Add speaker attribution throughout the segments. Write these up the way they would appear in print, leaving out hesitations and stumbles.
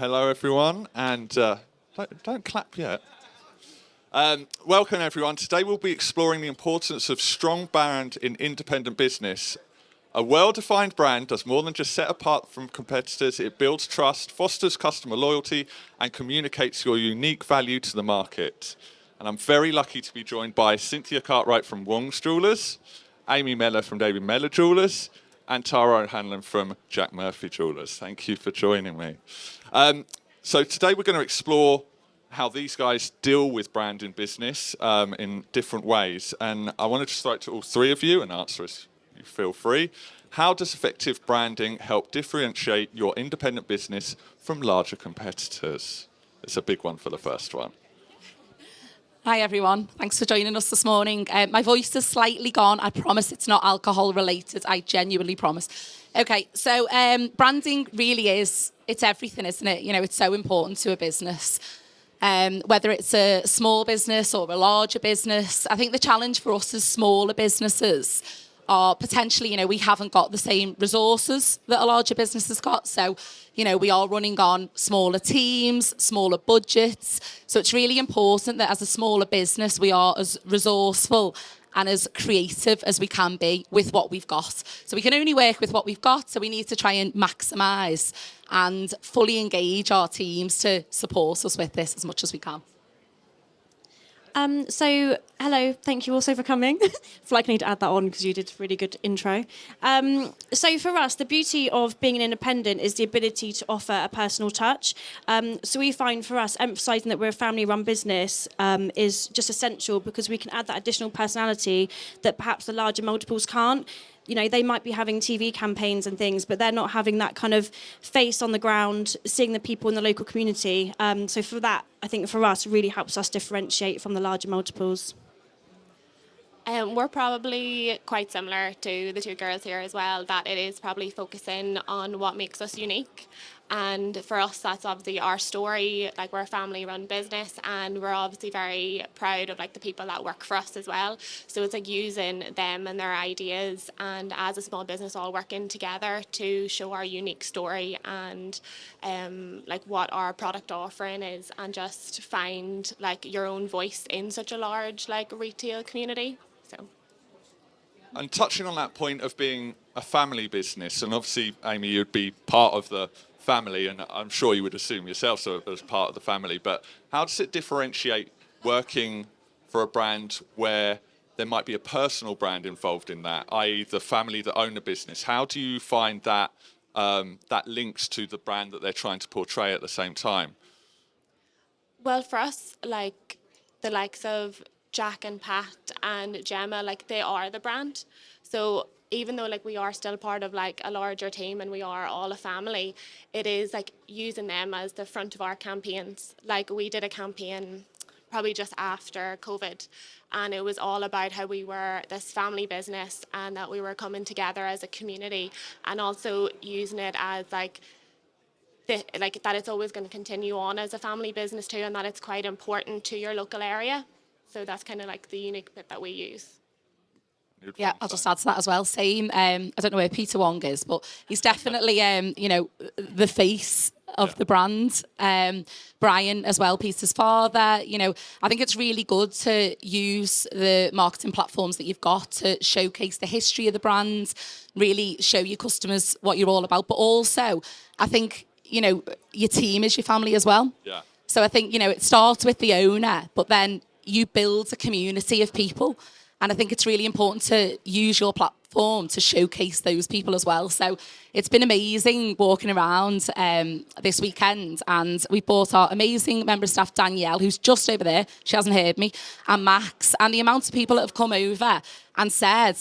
Speaker 1: Hello, everyone, and don't clap yet. Welcome, everyone. Today we'll be exploring the importance of strong brand in independent business. A well-defined brand does more than just set apart from competitors. It builds trust, fosters customer loyalty, and communicates your unique value to the market. And I'm very lucky to be joined by Cynthia Cartwright from Wong's Jewellers, Amy Meller from David Meller Jewellers, and Tara O'Hanlon from Jack Murphy Jewellers. Thank you for joining me. So today we're going to explore how these guys deal with brand in business in different ways. And I want to just throw it to all three of you and answer as you feel free. How does effective branding help differentiate your independent business from larger competitors? It's a big one for the first one.
Speaker 2: Hi everyone, thanks for joining us this morning. My voice is slightly gone. I promise it's not alcohol related. I genuinely promise. Okay, so branding really is, it's everything, isn't it? You know, it's so important to a business. Whether it's a small business or a larger business, I think the challenge for us as smaller businesses are potentially, you know, we haven't got the same resources that a larger business has got. So, you know, we are running on smaller teams, smaller budgets. So it's really important that as a smaller business, we are as resourceful and as creative as we can be with what we've got. So we can only work with what we've got. So we need to try and maximise and fully engage our teams to support us with this as much as we can.
Speaker 3: So, hello, thank you also for coming. I feel like I need to add that on because you did a really good intro. So for us, the beauty of being an independent is the ability to offer a personal touch. So we find for us, emphasising that we're a family-run business is just essential because we can add that additional personality that perhaps the larger multiples can't. You know, they might be having TV campaigns and things, but they're not having that kind of face on the ground, seeing the people in the local community. So for that, I think for us, it really helps us differentiate from the larger multiples.
Speaker 4: We're probably quite similar to the two girls here as well, that it is probably focusing on what makes us unique. And for us, that's obviously our story. Like, we're a family-run business, and we're obviously very proud of like the people that work for us as well. So it's like using them and their ideas, and as a small business, all working together to show our unique story and like what our product offering is, and just find like your own voice in such a large like retail community. So.
Speaker 1: And touching on that point of being a family business, and obviously, Amy, you'd be part of the family, and I'm sure you would assume yourself so as part of the family, but how does it differentiate working for a brand where there might be a personal brand involved in that, i.e. the family that own the business? How do you find that that links to the brand that they're trying to portray at the same time?
Speaker 4: Well, for us, like the likes of Jack and Pat and Gemma, like they are the brand. So even though like we are still part of like a larger team and we are all a family, it is like using them as the front of our campaigns. Like, we did a campaign probably just after COVID, and it was all about how we were this family business and that we were coming together as a community, and also using it as like that it's always going to continue on as a family business too, and that it's quite important to your local area. So that's kind of like the unique bit that we use.
Speaker 2: Yeah, I'll just add to that as well. Same. I don't know where Peter Wong is, but he's definitely, you know, the face of the brand. Brian as well, Peter's father. You know, I think it's really good to use the marketing platforms that you've got to showcase the history of the brand, really show your customers what you're all about. But also, I think, you know, your team is your family as well.
Speaker 1: Yeah.
Speaker 2: So I think, you know, it starts with the owner, but then you build a community of people. And I think it's really important to use your platform to showcase those people as well. So it's been amazing walking around this weekend, and we brought our amazing member of staff, Danielle, who's just over there. She hasn't heard me, and Max, and the amount of people that have come over and said,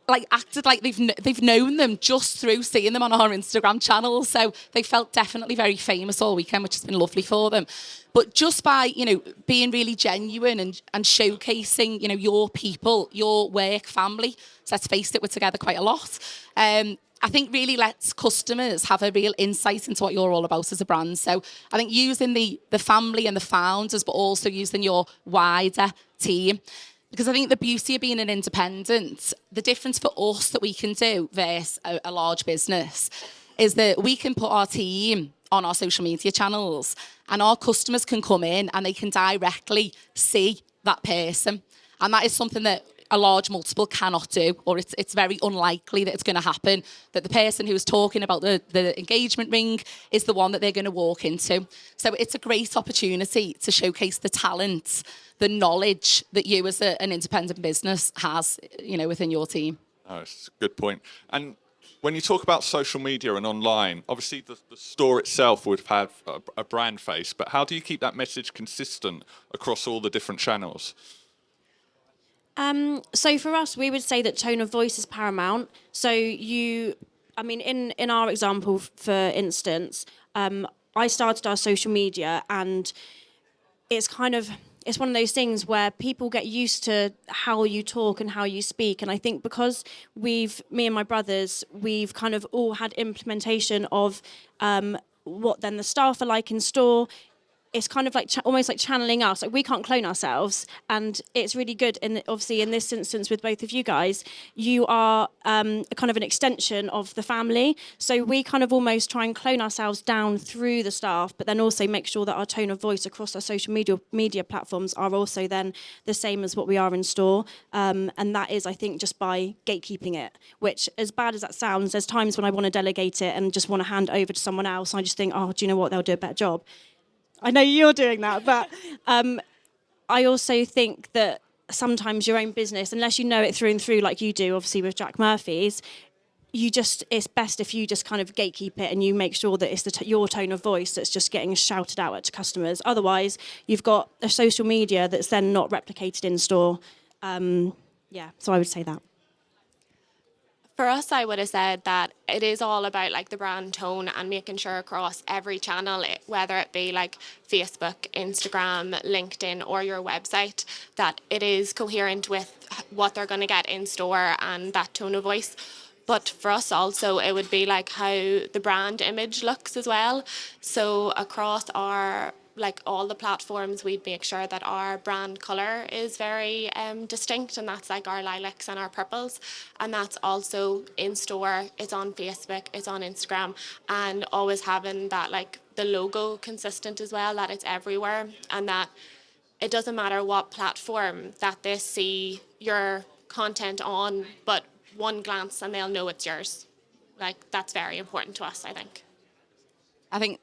Speaker 2: like, acted like they've known them just through seeing them on our Instagram channel. So they felt definitely very famous all weekend, which has been lovely for them. But just by, you know, being really genuine and showcasing, you know, your people, your work family, so let's face it, we're together quite a lot, I think really lets customers have a real insight into what you're all about as a brand. So I think using the family and the founders, but also using your wider team. Because I think the beauty of being an independent, the difference for us that we can do versus a large business is that we can put our team on our social media channels, and our customers can come in and they can directly see that person. And that is something that a large multiple cannot do, or it's very unlikely that it's going to happen, that the person who's talking about the engagement ring is the one that they're going to walk into. So it's a great opportunity to showcase the talent, the knowledge that you as an independent business has, within your team.
Speaker 1: Oh, it's a good point. And when you talk about social media and online, obviously the store itself would have a brand face, but how do you keep that message consistent across all the different channels?
Speaker 3: So for us, we would say that tone of voice is paramount. So in our example, for instance, I started our social media, and it's one of those things where people get used to how you talk and how you speak. And I think because me and my brothers, we've kind of all had implementation of what then the staff are like in store. It's kind of like almost like channeling us. Like, we can't clone ourselves, and it's really good. And obviously, in this instance, with both of you guys, you are kind of an extension of the family. So we kind of almost try and clone ourselves down through the staff, but then also make sure that our tone of voice across our social media platforms are also then the same as what we are in store. And that is, I think, just by gatekeeping it. Which, as bad as that sounds, there's times when I want to delegate it and just want to hand over to someone else. I just think, oh, do you know what? They'll do a better job. I know you're doing that, but I also think that sometimes your own business, unless you know it through and through like you do, obviously with Jack Murphy's, it's best if you just kind of gatekeep it and you make sure that it's your tone of voice that's just getting shouted out at customers. Otherwise, you've got a social media that's then not replicated in store. So I would say that.
Speaker 4: For us, I would have said that it is all about like the brand tone and making sure across every channel, whether it be like Facebook, Instagram, LinkedIn, or your website, that it is coherent with what they're going to get in store and that tone of voice. But for us also, it would be like how the brand image looks as well. So across all the platforms, we'd make sure that our brand colour is very distinct, and that's like our lilacs and our purples. And that's also in store, it's on Facebook, it's on Instagram, and always having that like the logo consistent as well, that it's everywhere, and that it doesn't matter what platform that they see your content on, but one glance and they'll know it's yours. Like, that's very important to us, I think.
Speaker 2: I think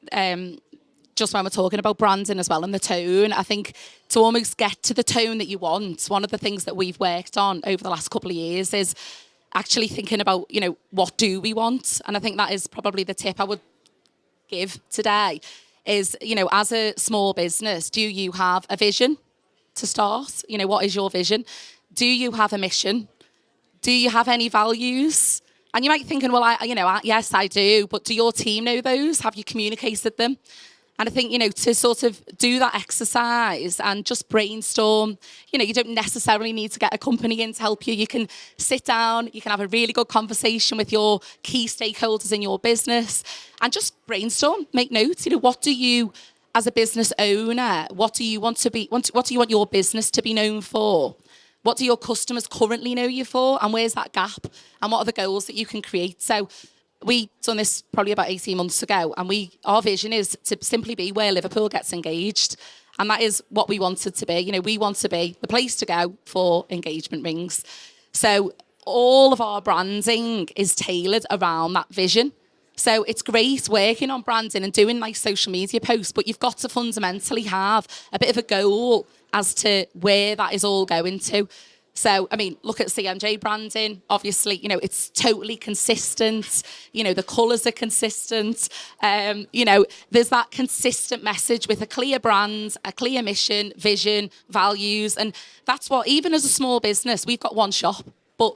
Speaker 2: just when we're talking about branding as well and the tone, I think to almost get to the tone that you want, one of the things that we've worked on over the last couple of years is actually thinking about, what do we want? And I think that is probably the tip I would give today is, as a small business, do you have a vision to start? What is your vision? Do you have a mission? Do you have any values? And you might be thinking, well, yes, I do, but do your team know those? Have you communicated them? And I think, to sort of do that exercise and just brainstorm, you don't necessarily need to get a company in to help you. You can sit down, you can have a really good conversation with your key stakeholders in your business and just brainstorm, make notes. What do you, as a business owner, what do you want your business to be known for? What do your customers currently know you for? And where's that gap? And what are the goals that you can create? So we done this probably about 18 months ago, and our vision is to simply be where Liverpool gets engaged. And that is what we wanted to be. We want to be the place to go for engagement rings. So all of our branding is tailored around that vision. So it's great working on branding and doing nice social media posts, but you've got to fundamentally have a bit of a goal as to where that is all going to. So, look at CMJ branding. Obviously, it's totally consistent. The colours are consistent. There's that consistent message with a clear brand, a clear mission, vision, values. And that's what, even as a small business, we've got one shop. But,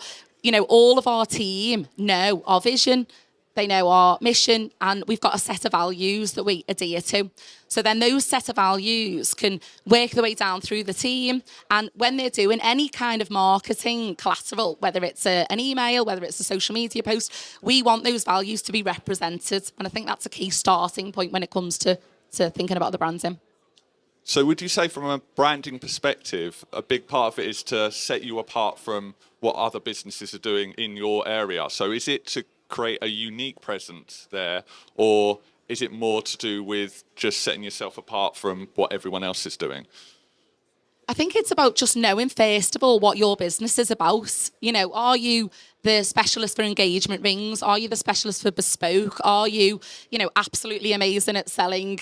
Speaker 2: all of our team know our vision. They know our mission, and we've got a set of values that we adhere to. So then those set of values can work their way down through the team. And when they're doing any kind of marketing collateral, whether it's an email, whether it's a social media post, we want those values to be represented. And I think that's a key starting point when it comes to thinking about the branding.
Speaker 1: So would you say from a branding perspective, a big part of it is to set you apart from what other businesses are doing in your area? So is it to create a unique presence there, or is it more to do with just setting yourself apart from what everyone else is doing?
Speaker 2: I think it's about just knowing, first of all, what your business is about. You know, are you the specialist for engagement rings? Are you the specialist for bespoke? Are you, absolutely amazing at selling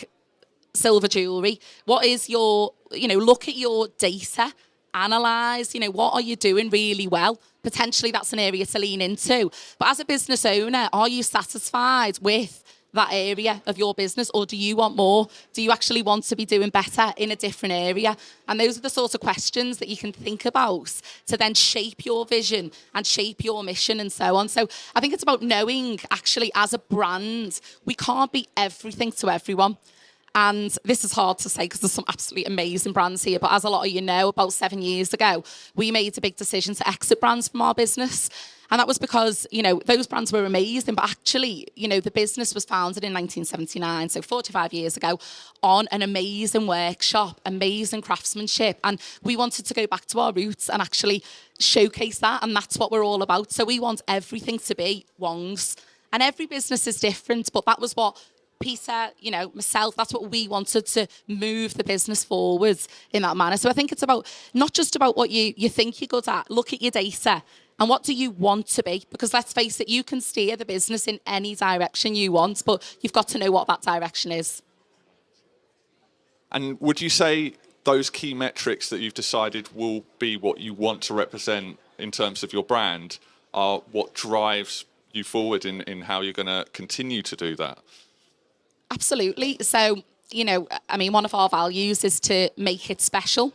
Speaker 2: silver jewellery? What is your, look at your data, analyse, what are you doing really well? Potentially that's an area to lean into. But as a business owner, are you satisfied with that area of your business, or do you want more? Do you actually want to be doing better in a different area? And those are the sorts of questions that you can think about to then shape your vision and shape your mission and so on. So I think it's about knowing, actually, as a brand, we can't be everything to everyone. And this is hard to say because there's some absolutely amazing brands here. But as a lot of you know, about 7 years ago, we made a big decision to exit brands from our business. And that was because, those brands were amazing. But actually, the business was founded in 1979, so 45 years ago, on an amazing workshop, amazing craftsmanship. And we wanted to go back to our roots and actually showcase that. And that's what we're all about. So we want everything to be Wong's. And every business is different, but that was what Peter, myself, that's what we wanted, to move the business forward in that manner. So I think it's about not just about what you think you're good at. Look at your data and what do you want to be? Because let's face it, you can steer the business in any direction you want, but you've got to know what that direction is.
Speaker 1: And would you say those key metrics that you've decided will be what you want to represent in terms of your brand are what drives you forward in how you're going to continue to do that?
Speaker 2: Absolutely. So, one of our values is to make it special.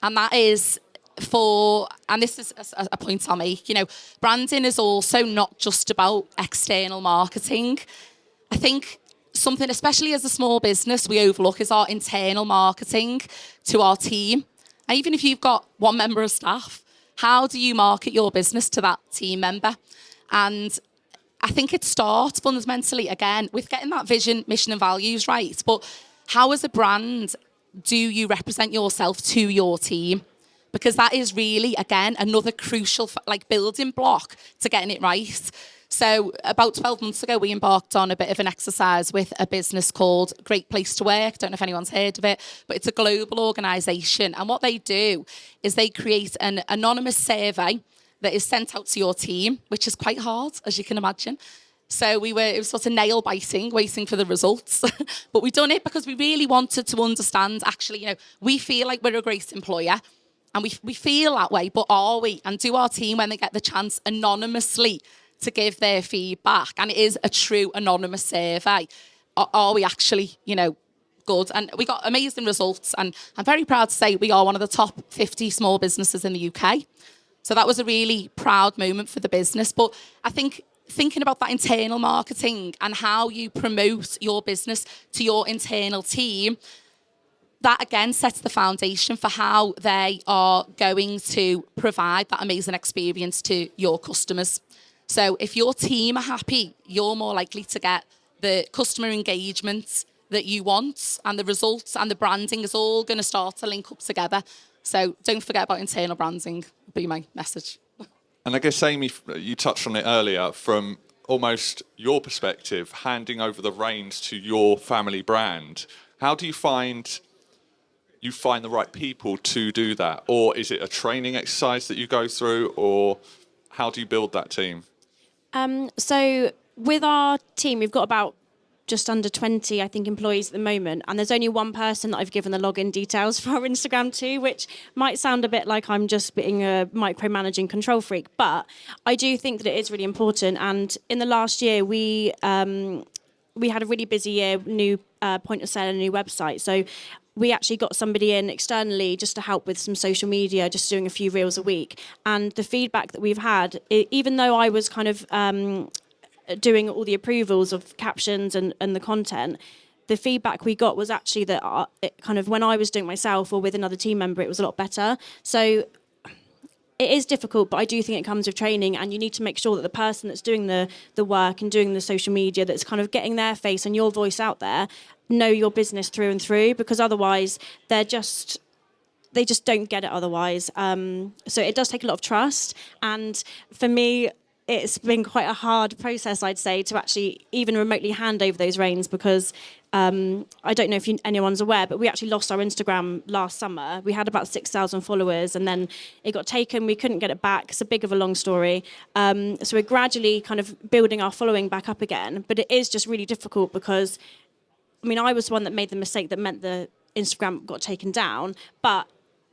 Speaker 2: And that is and this is a point I'll make, branding is also not just about external marketing. I think something, especially as a small business, we overlook is our internal marketing to our team. And even if you've got one member of staff, how do you market your business to that team member? And I think it starts fundamentally, again, with getting that vision, mission and values right. But how, as a brand, do you represent yourself to your team? Because that is really, again, another crucial building block to getting it right. So about 12 months ago, we embarked on a bit of an exercise with a business called Great Place to Work. Don't know if anyone's heard of it, but it's a global organisation. And what they do is they create an anonymous survey that is sent out to your team, which is quite hard, as you can imagine. So it was sort of nail biting, waiting for the results. But we've done it because we really wanted to understand, actually, we feel like we're a great employer and we feel that way, but are we? And do our team, when they get the chance anonymously to give their feedback, and it is a true anonymous survey, are we actually, good? And we got amazing results. And I'm very proud to say we are one of the top 50 small businesses in the UK. So that was a really proud moment for the business. But I think thinking about that internal marketing and how you promote your business to your internal team, that again sets the foundation for how they are going to provide that amazing experience to your customers. So if your team are happy, you're more likely to get the customer engagement that you want, and the results and the branding is all going to start to link up together. So don't forget about internal branding, would be my message.
Speaker 1: And I guess, Amy, you touched on it earlier, from almost your perspective, handing over the reins to your family brand. How do you find the right people to do that? Or is it a training exercise that you go through, or how do you build that team?
Speaker 3: So with our team, we've got about just under 20, I think, employees at the moment. And there's only one person that I've given the login details for our Instagram to, which might sound a bit like I'm just being a micromanaging control freak. But I do think that it is really important. And in the last year, we had a really busy year, new point of sale and a new website. So we actually got somebody in externally just to help with some social media, just doing a few reels a week. And the feedback that we've had, even though I was kind of doing all the approvals of captions and the content, the feedback we got was actually that it kind of, when I was doing myself or with another team member, it was a lot better. So it is difficult, but I do think it comes with training, and you need to make sure that the person that's doing the work and doing the social media, that's kind of getting their face and your voice out there, know your business through and through, because otherwise they just don't get it otherwise. So it does take a lot of trust. And for me, it's been quite a hard process, I'd say, to actually even remotely hand over those reins because I don't know if anyone's aware, but we actually lost our Instagram last summer. We had about 6,000 followers and then it got taken. We couldn't get it back. It's a big of a long story. So we're gradually kind of building our following back up again. But it is just really difficult because, I mean, I was the one that made the mistake that meant the Instagram got taken down, but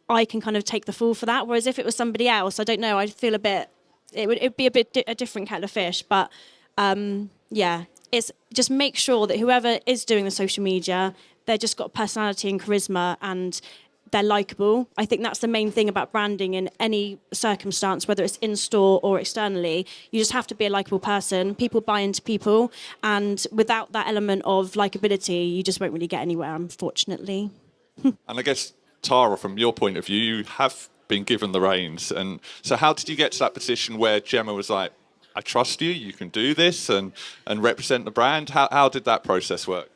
Speaker 3: I can kind of take the fall for that. Whereas if it was somebody else, I don't know, I'd feel it'd be a different kettle of fish. But yeah, it's just make sure that whoever is doing the social media, they've just got personality and charisma and they're likable. I think that's the main thing about branding in any circumstance, whether it's in store or externally. You just have to be a likable person. People buy into people. And without that element of likability, you just won't really get anywhere, unfortunately.
Speaker 1: And I guess, Tara, from your point of view, you have been given the reins. And so how did you get to that position where Gemma was like, I trust you, you can do this and represent the brand? How did that process work?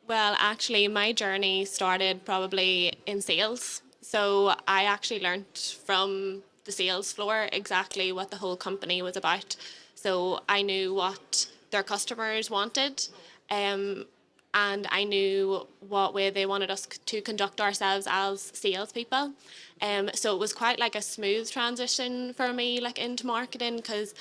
Speaker 4: Well, actually, my journey started probably in sales. So I actually learnt from the sales floor exactly what the whole company was about. So I knew what their customers wanted. And I knew what way they wanted us to conduct ourselves as salespeople. So it was quite like a smooth transition for me, like into marketing, because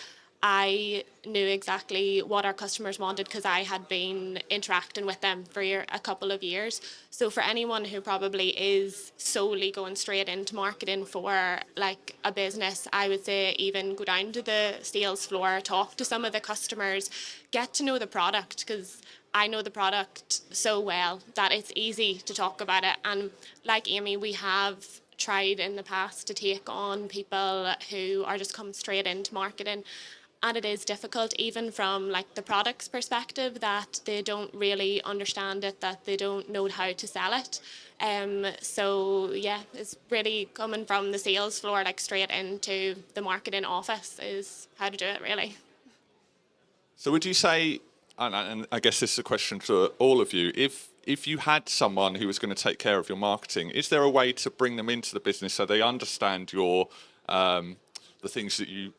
Speaker 4: I knew exactly what our customers wanted because I had been interacting with them for a couple of years. So for anyone who probably is solely going straight into marketing for like a business, I would say even go down to the sales floor, talk to some of the customers, get to know the product, because I know the product so well that it's easy to talk about it. And like Amy, we have tried in the past to take on people who are just come straight into marketing. And it is difficult, even from like the product's perspective, that they don't really understand it, that they don't know how to sell it. So yeah, it's really coming from the sales floor, like straight into the marketing office is how to do it, really.
Speaker 1: So would you say, and I guess this is a question to all of you, if you had someone who was going to take care of your marketing, is there a way to bring them into the business so they understand your the things that you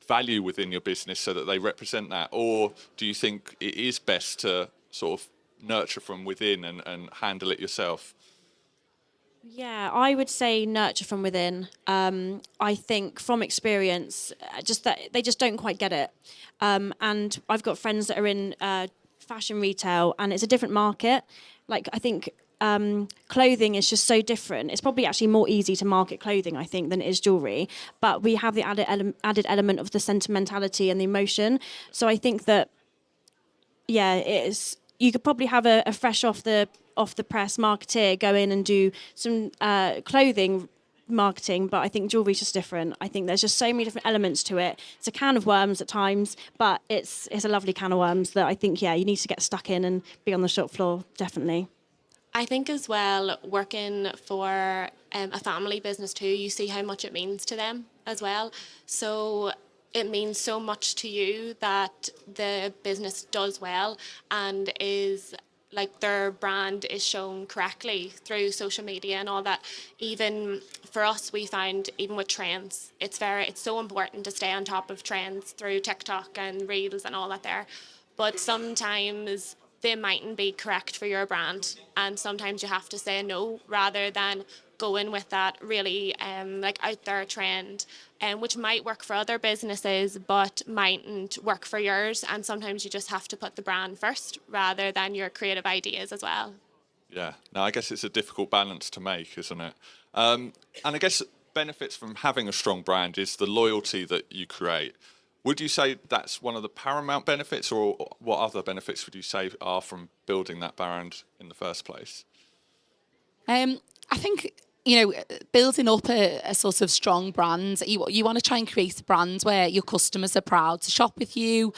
Speaker 1: value within your business so that they represent that? Or do you think it is best to sort of nurture from within and handle it yourself?
Speaker 3: Yeah, I would say nurture from within. I think from experience, just that they just don't quite get it. And I've got friends that are in fashion retail, and it's a different market. Like I think clothing is just so different. It's probably actually more easy to market clothing, I think, than it is jewellery. But we have the added element of the sentimentality and the emotion. So I think that, yeah, it is. You could probably have a fresh off the press marketeer go in and do some clothing marketing, but I think jewellery's just different. I think there's just so many different elements to it. It's a can of worms at times, but it's a lovely can of worms that I think, yeah, you need to get stuck in and be on the shop floor, definitely.
Speaker 4: I think as well, working for a family business too, you see how much it means to them as well. So it means so much to you that the business does well and is like their brand is shown correctly through social media and all that. Even for us, we find even with trends, it's so important to stay on top of trends through TikTok and Reels and all that there. But sometimes they mightn't be correct for your brand, and sometimes you have to say no rather than going with that really like out there trend, which might work for other businesses but mightn't work for yours. And sometimes you just have to put the brand first rather than your creative ideas as well.
Speaker 1: Yeah, no, I guess it's a difficult balance to make, isn't it? And I guess benefits from having a strong brand is the loyalty that you create. Would you say that's one of the paramount benefits, or what other benefits would you say are from building that brand in the first place?
Speaker 2: I think, building up a sort of strong brand, you want to try and create a brand where your customers are proud to shop with you,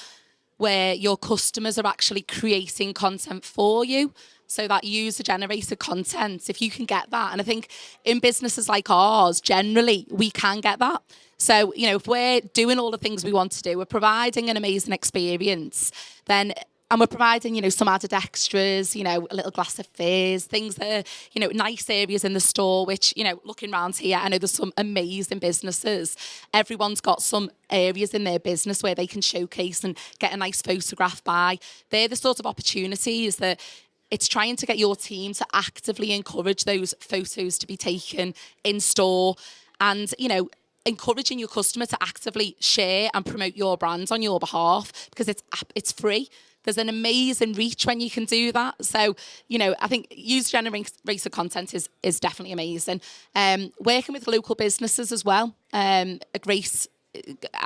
Speaker 2: where your customers are actually creating content for you. So that user-generated content, if you can get that. And I think in businesses like ours, generally, we can get that. So, if we're doing all the things we want to do, we're providing an amazing experience, then And we're providing, some added extras, a little glass of fizz, things that are, nice areas in the store, which, looking around here, I know there's some amazing businesses. Everyone's got some areas in their business where they can showcase and get a nice photograph by. They're the sort of opportunities that it's trying to get your team to actively encourage those photos to be taken in store and, encouraging your customer to actively share and promote your brand on your behalf because it's free. There's an amazing reach when you can do that. So, I think user-generated content is definitely amazing. Working with local businesses as well, I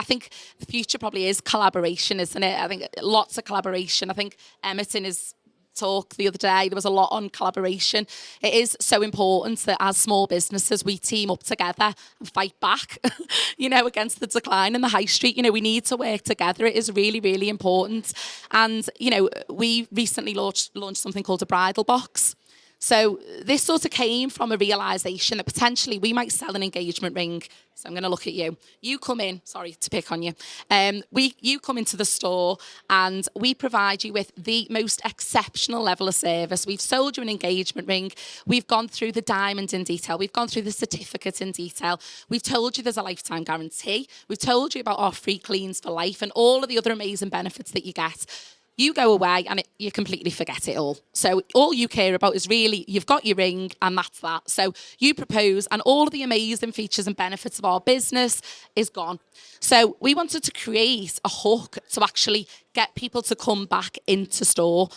Speaker 2: think the future probably is collaboration, isn't it? I think lots of collaboration. I think Emmett in his talk the other day, there was a lot on collaboration. It is so important that as small businesses, we team up together and fight back, against the decline in the high street. We need to work together. It is really, really important. And, we recently launched something called a bridal box. So this sort of came from a realisation that potentially we might sell an engagement ring. So I'm going to look at you. You come in, sorry to pick on you. You come into the store and we provide you with the most exceptional level of service. We've sold you an engagement ring. We've gone through the diamond in detail. We've gone through the certificate in detail. We've told you there's a lifetime guarantee. We've told you about our free cleans for life and all of the other amazing benefits that you get. You go away and you completely forget it all. So all you care about is really, you've got your ring and that's that. So you propose and all of the amazing features and benefits of our business is gone. So we wanted to create a hook to actually get people to come back into store.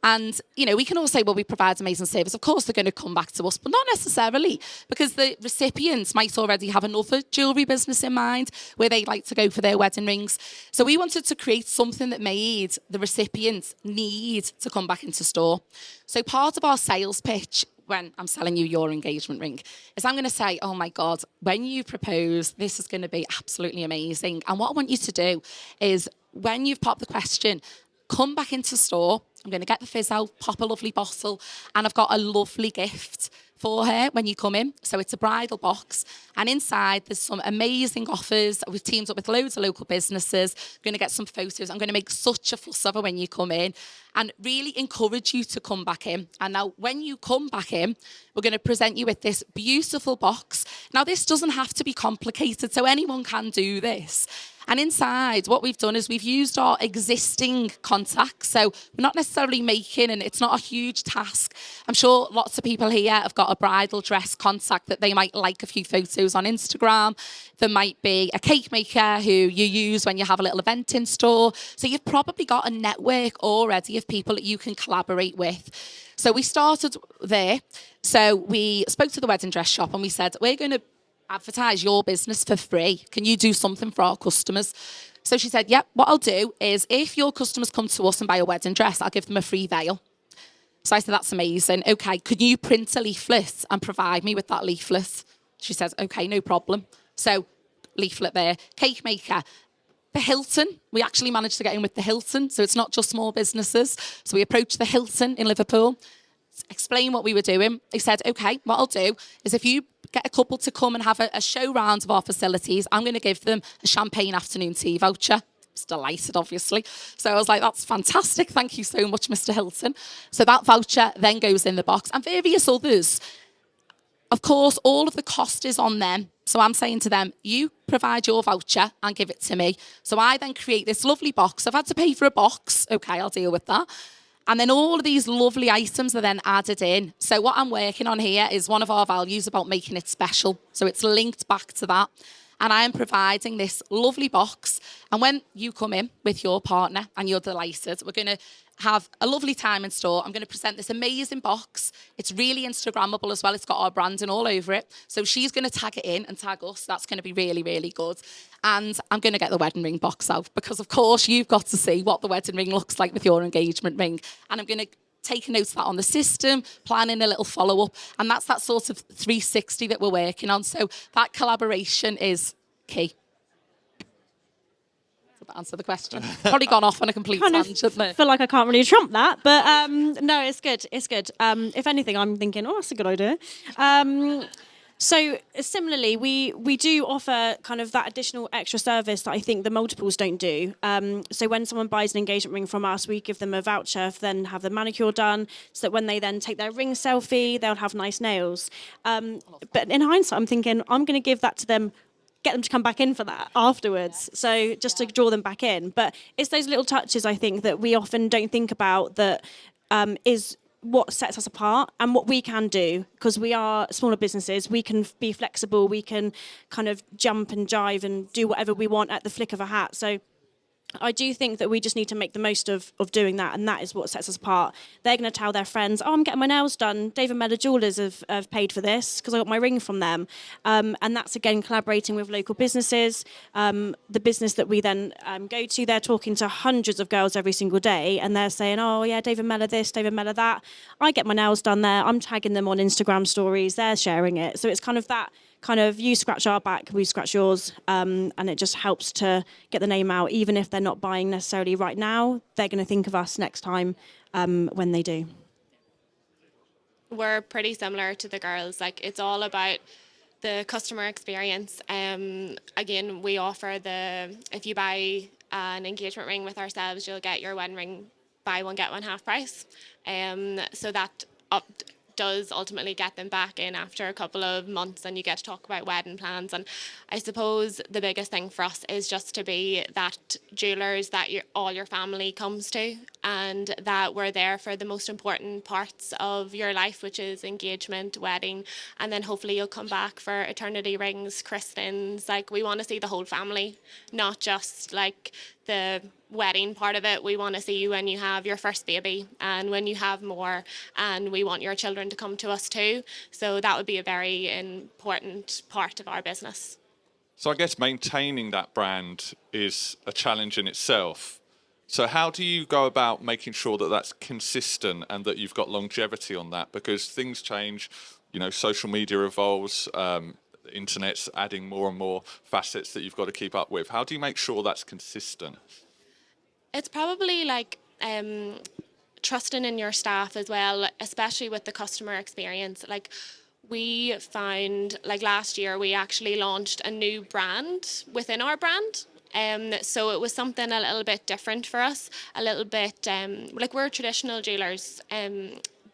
Speaker 2: And, we can all say, well, we provide amazing service. Of course, they're going to come back to us, but not necessarily because the recipients might already have another jewellery business in mind where they like to go for their wedding rings. So we wanted to create something that made the recipients need to come back into store. So part of our sales pitch when I'm selling you your engagement ring is I'm going to say, oh my God, when you propose, this is going to be absolutely amazing. And what I want you to do is when you've popped the question, come back into store. I'm going to get the fizz out, pop a lovely bottle, and I've got a lovely gift for her when you come in. So it's a bridal box, and inside there's some amazing offers. We've teamed up with loads of local businesses. We're going to get some photos. I'm going to make such a fuss of her when you come in and really encourage you to come back in. And now when you come back in, we're going to present you with this beautiful box. Now this doesn't have to be complicated, so anyone can do this. And inside, what we've done is we've used our existing contacts. So we're not necessarily making, and it's not a huge task. I'm sure lots of people here have got a bridal dress contact that they might like a few photos on Instagram. There might be a cake maker who you use when you have a little event in store. So you've probably got a network already of people that you can collaborate with. So we started there. So we spoke to the wedding dress shop and we said, we're going to advertise your business for free. Can you do something for our customers? So she said, yep, what I'll do is if your customers come to us and buy a wedding dress, I'll give them a free veil. So I said, that's amazing. Okay, could you print a leaflet and provide me with that leaflet? She says, okay, no problem. So leaflet there. Cake maker. The Hilton, we actually managed to get in with the Hilton. So it's not just small businesses. So we approached the Hilton in Liverpool, explain what we were doing. They said, okay, what I'll do is if you get a couple to come and have a show round of our facilities, I'm going to give them a champagne afternoon tea voucher. I was delighted, obviously. So I was like, that's fantastic. Thank you so much, Mr. Hilton. So that voucher then goes in the box and various others. Of course, all of the cost is on them. So I'm saying to them, you provide your voucher and give it to me. So I then create this lovely box. I've had to pay for a box. Okay, I'll deal with that. And then all of these lovely items are then added in. So what I'm working on here is one of our values about making it special. So it's linked back to that. And I am providing this lovely box. And when you come in with your partner and you're delighted, we're going to have a lovely time in store. I'm going to present this amazing box. It's really Instagrammable as well. It's got our branding all over it. So she's going to tag it in and tag us. That's going to be really, really good. And I'm going to get the wedding ring box out because, of course, you've got to see what the wedding ring looks like with your engagement ring. And I'm going to take a note of that on the system, planning a little follow-up. And that's that sort of 360 that we're working on. So that collaboration is key. Does that answer the question? Probably gone off on a complete tangent there.
Speaker 3: I feel like I can't really trump that, but no, it's good. It's good. If anything, I'm thinking, oh, that's a good idea. So similarly, we do offer kind of that additional extra service that I think the multiples don't do. So when someone buys an engagement ring from us, we give them a voucher for then have the manicure done, so that when they then take their ring selfie, they'll have nice nails. But in hindsight, I'm thinking I'm going to give that to them, get them to come back in for that afterwards. So just to draw them back in. But it's those little touches, I think, that we often don't think about that is what sets us apart and what we can do, because we are smaller businesses. We can be flexible, we can kind of jump and jive and do whatever we want at the flick of a hat. So I do think that we just need to make the most of doing that, and that is what sets us apart. They're going to tell their friends, oh, I'm getting my nails done. David Mellor Jewellers have paid for this because I got my ring from them. And that's, again, collaborating with local businesses. The business that we then go to, they're talking to hundreds of girls every single day, and they're saying, oh, yeah, David Mellor this, David Mellor that. I get my nails done there. I'm tagging them on Instagram stories. They're sharing it. So it's kind of that kind of you scratch our back, we scratch yours, and it just helps to get the name out. Even if they're not buying necessarily right now, they're going to think of us next time when they do.
Speaker 4: We're pretty similar to the girls. Like, it's all about the customer experience. Again, we offer if you buy an engagement ring with ourselves, you'll get your wedding ring buy one get one half price. So that does ultimately get them back in after a couple of months, and you get to talk about wedding plans. And I suppose the biggest thing for us is just to be that jewellers that all your family comes to, and that we're there for the most important parts of your life, which is engagement, wedding, and then hopefully you'll come back for eternity rings, christenings. Like, we want to see the whole family, not just like the wedding part of it. We want to see you when you have your first baby and when you have more, and we want your children to come to us too. So that would be a very important part of our business.
Speaker 1: So I guess maintaining that brand is a challenge in itself. So how do you go about making sure that that's consistent and that you've got longevity on that? Because things change, social media evolves, internet's adding more and more facets that you've got to keep up with. How do you make sure that's consistent?
Speaker 4: It's probably like trusting in your staff as well, especially with the customer experience. Like, we found, like, last year we actually launched a new brand within our brand. So it was something a little bit different for us, a little bit like, we're traditional jewellers,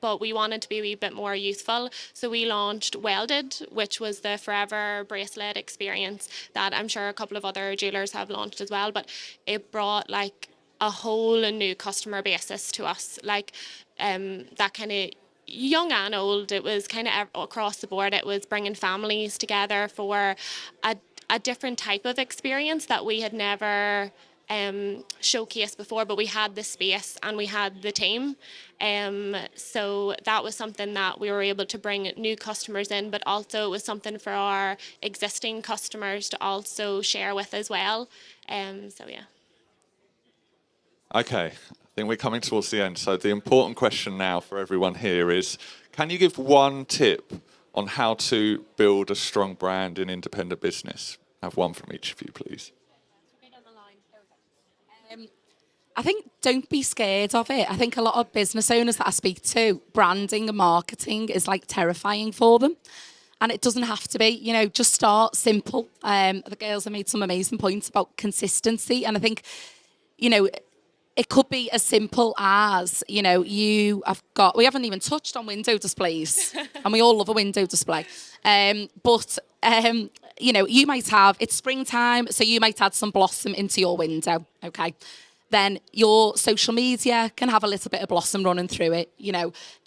Speaker 4: but we wanted to be a wee bit more youthful. So we launched Welded, which was the forever bracelet experience that I'm sure a couple of other jewellers have launched as well. But it brought like a whole new customer basis to us, like that kind of young and old. It was kind of across the board. It was bringing families together for a different type of experience that we had never showcased before, but we had the space and we had the team. So that was something that we were able to bring new customers in, but also it was something for our existing customers to also share with as well. So yeah.
Speaker 1: Okay, I think we're coming towards the end. So the important question now for everyone here is, can you give one tip on how to build a strong brand in independent business? Have one from each of you, please.
Speaker 2: I think don't be scared of it. I think a lot of business owners that I speak to, branding and marketing is like terrifying for them. And it doesn't have to be, just start simple. The girls have made some amazing points about consistency. And I think, it could be as simple as, we haven't even touched on window displays, and we all love a window display. But you might have, it's springtime, so you might add some blossom into your window, okay? Then your social media can have a little bit of blossom running through it.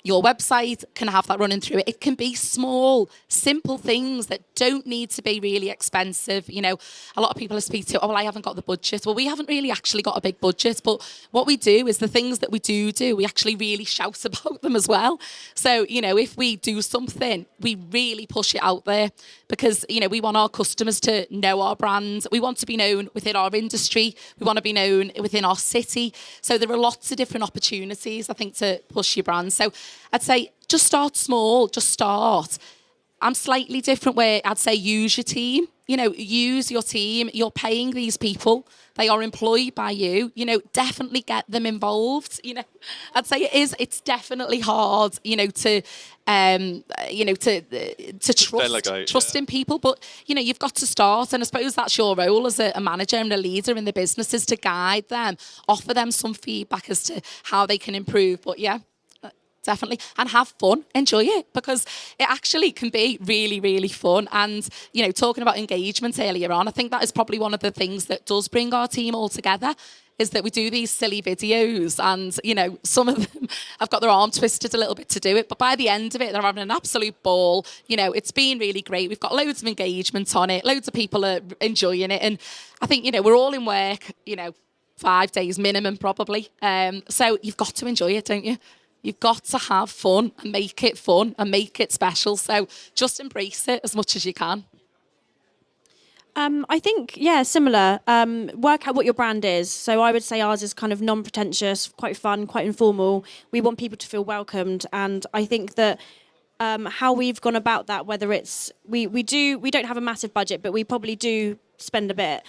Speaker 2: Your website can have that running through it. It can be small, simple things that don't need to be really expensive. A lot of people I speak to, I haven't got the budget. Well, we haven't really actually got a big budget, but what we do is the things that we do, we actually really shout about them as well. So, if we do something, we really push it out there because, we want our customers to know our brand. We want to be known within our industry. We want to be known within our city. So there are lots of different opportunities, I think, to push your brand. So I'd say just start small, just start. I'm slightly different where I'd say use your team. You know, use your team. You're paying these people. They are employed by you. You know, definitely get them involved. You know, I'd say it's definitely hard, you know, to
Speaker 1: delegate,
Speaker 2: trust
Speaker 1: yeah.
Speaker 2: in people. But, you know, you've got to start. And I suppose that's your role as a manager and a leader in the business, is to guide them, offer them some feedback as to how they can improve. But yeah, definitely. And have fun, enjoy it, because it actually can be really, really fun. And, you know, talking about engagement earlier on, I think that is probably one of the things that does bring our team all together, is that we do these silly videos and, you know, some of them have got their arm twisted a little bit to do it, but by the end of it, they're having an absolute ball. You know, it's been really great. We've got loads of engagement on it. Loads of people are enjoying it. And I think, you know, we're all in work, you know, 5 days minimum probably. So you've got to enjoy it, don't you? You've got to have fun and make it fun and make it special. So just embrace it as much as you can.
Speaker 3: I think, yeah, similar. Work out what your brand is. So I would say ours is kind of non-pretentious, quite fun, quite informal. We want people to feel welcomed. And I think that how we've gone about that, whether it's, we don't have a massive budget, but we probably do spend a bit.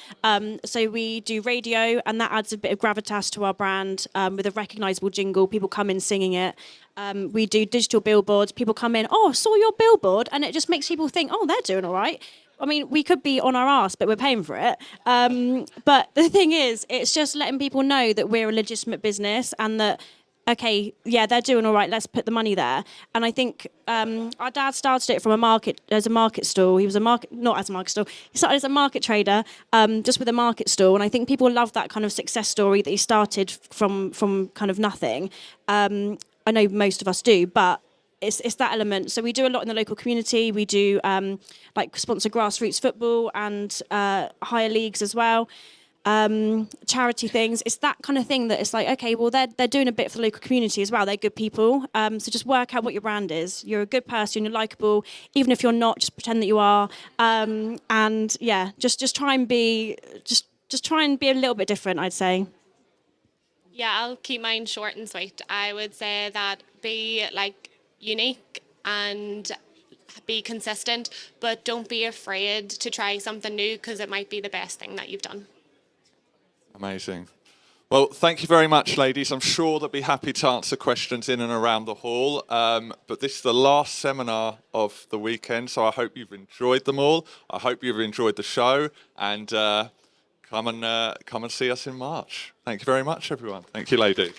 Speaker 3: So we do radio, and that adds a bit of gravitas to our brand with a recognisable jingle. People come in singing it. We do digital billboards. People come in, oh, saw your billboard, and it just makes people think, oh, they're doing all right. I mean, we could be on our arse, but we're paying for it. But the thing is, it's just letting people know that we're a legitimate business and that, okay, yeah, they're doing all right, let's put the money there. And I think our dad started it from as a market stall. He was not as a market stall, he started as a market trader, just with a market stall. And I think people love that kind of success story that he started from kind of nothing. I know most of us do, but it's that element. So we do a lot in the local community. We do like sponsor grassroots football and higher leagues as well. Charity things. It's that kind of thing that it's like, okay, well, they're doing a bit for the local community as well. They're good people. So just work out what your brand is. You're a good person. You're likable. Even if you're not, just pretend that you are. And yeah, just try and be just try and be a little bit different, I'd say.
Speaker 4: Yeah, I'll keep mine short and sweet. I would say that be like unique and be consistent, but don't be afraid to try something new, because it might be the best thing that you've done.
Speaker 1: Amazing. Well, thank you very much, ladies. I'm sure they'll be happy to answer questions in and around the hall. But this is the last seminar of the weekend, so I hope you've enjoyed them all. I hope you've enjoyed the show, and come and see us in March. Thank you very much, everyone. Thank you, ladies.